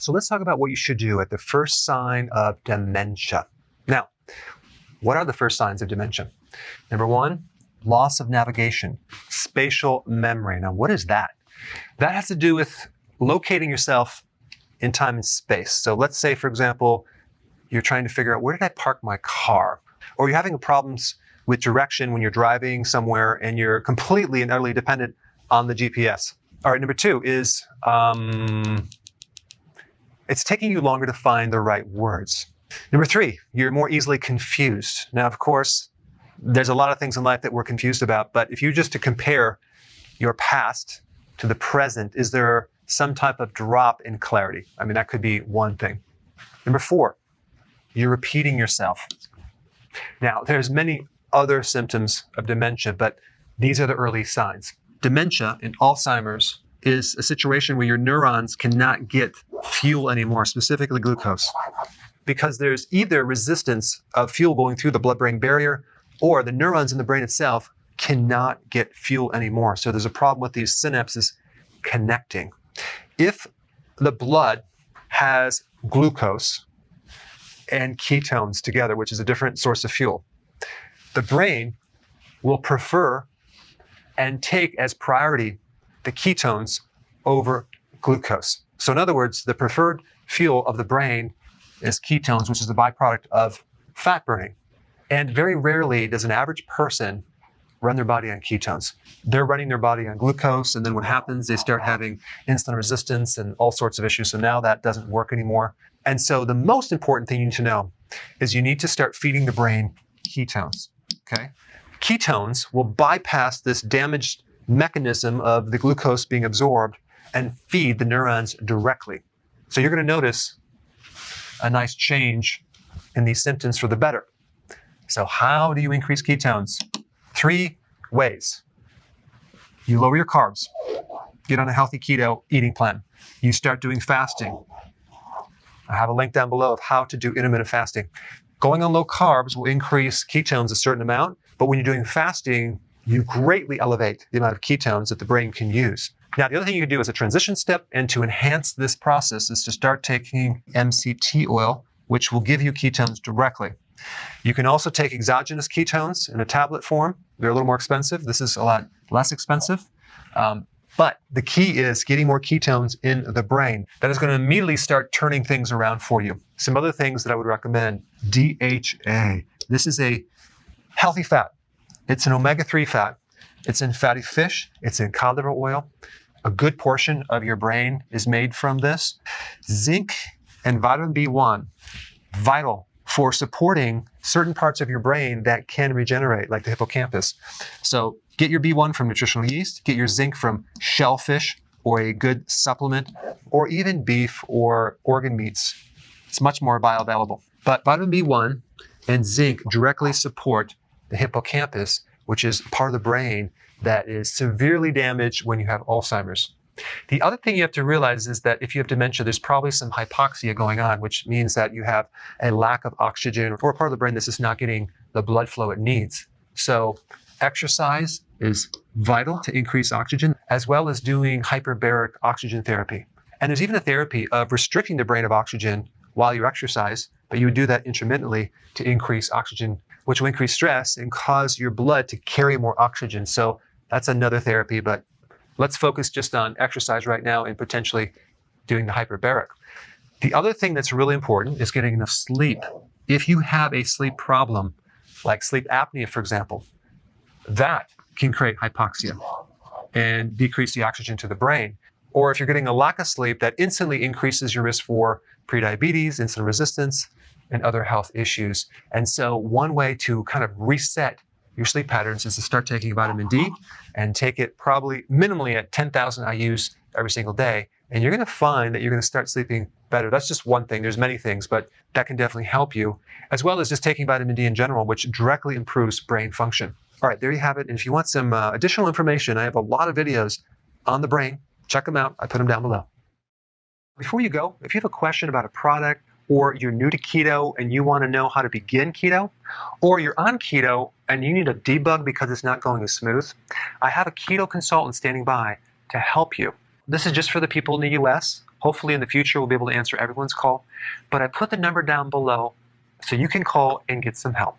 So let's talk about what you should do at the first sign of dementia. Now, what are the first signs of dementia? Number one, loss of navigation, spatial memory. Now, what is that? That has to do with locating yourself in time and space. So let's say, for example, you're trying to figure out, where did I park my car? Or you're having problems with direction when you're driving somewhere and you're completely and utterly dependent on the GPS. All right, number two is it's taking you longer to find the right words. Number three, you're more easily confused. Now, of course, there's a lot of things in life that we're confused about, but if you just to compare your past to the present, is there some type of drop in clarity? I mean, that could be one thing. Number four, you're repeating yourself. Now, there's many other symptoms of dementia, but these are the early signs. Dementia in Alzheimer's is a situation where your neurons cannot get fuel anymore, specifically glucose, because there's either resistance of fuel going through the blood-brain barrier, or the neurons in the brain itself cannot get fuel anymore. So there's a problem with these synapses connecting. If the blood has glucose and ketones together, which is a different source of fuel, the brain will prefer and take as priority the ketones over glucose. So in other words, the preferred fuel of the brain is ketones, which is a byproduct of fat burning. And very rarely does an average person run their body on ketones. They're running their body on glucose, and then what happens, they start having insulin resistance and all sorts of issues. So now that doesn't work anymore. And so the most important thing you need to know is you need to start feeding the brain ketones, okay? Ketones will bypass this damaged mechanism of the glucose being absorbed and feed the neurons directly. So you're going to notice a nice change in these symptoms for the better. So how do you increase ketones? 3 ways. You lower your carbs. Get on a healthy keto eating plan. You start doing fasting. I have a link down below of how to do intermittent fasting. Going on low carbs will increase ketones a certain amount, but when you're doing fasting, you greatly elevate the amount of ketones that the brain can use. Now, the other thing you can do as a transition step and to enhance this process is to start taking MCT oil, which will give you ketones directly. You can also take exogenous ketones in a tablet form. They're a little more expensive. This is a lot less expensive. But the key is getting more ketones in the brain. That is going to immediately start turning things around for you. Some other things that I would recommend. DHA. This is a healthy fat. It's an omega-3 fat. It's in fatty fish. It's in cod liver oil. A good portion of your brain is made from this. Zinc and vitamin B1, vital for supporting certain parts of your brain that can regenerate, like the hippocampus. So get your B1 from nutritional yeast, get your zinc from shellfish or a good supplement, or even beef or organ meats. It's much more bioavailable. But vitamin B1 and zinc directly support the hippocampus, which is part of the brain that is severely damaged when you have Alzheimer's. The other thing you have to realize is that if you have dementia, there's probably some hypoxia going on, which means that you have a lack of oxygen or part of the brain that's just not getting the blood flow it needs. So exercise is vital to increase oxygen, as well as doing hyperbaric oxygen therapy. And there's even a therapy of restricting the brain of oxygen while you exercise, but you would do that intermittently to increase oxygen, which will increase stress and cause your blood to carry more oxygen. So that's another therapy, but let's focus just on exercise right now and potentially doing the hyperbaric. The other thing that's really important is getting enough sleep. If you have a sleep problem, like sleep apnea, for example, that can create hypoxia and decrease the oxygen to the brain. Or if you're getting a lack of sleep, that instantly increases your risk for prediabetes, insulin resistance, and other health issues. And so one way to kind of reset your sleep patterns is to start taking vitamin D and take it probably minimally at 10,000 IUs every single day. And you're going to find that you're going to start sleeping better. That's just one thing. There's many things, but that can definitely help you, as well as just taking vitamin D in general, which directly improves brain function. All right, there you have it. And if you want some additional information, I have a lot of videos on the brain. Check them out. I put them down below. Before you go, if you have a question about a product, or you're new to keto and you want to know how to begin keto, or you're on keto and you need a debug because it's not going as smooth, I have a keto consultant standing by to help you. This is just for the people in the US. Hopefully in the future, we'll be able to answer everyone's call. But I put the number down below so you can call and get some help.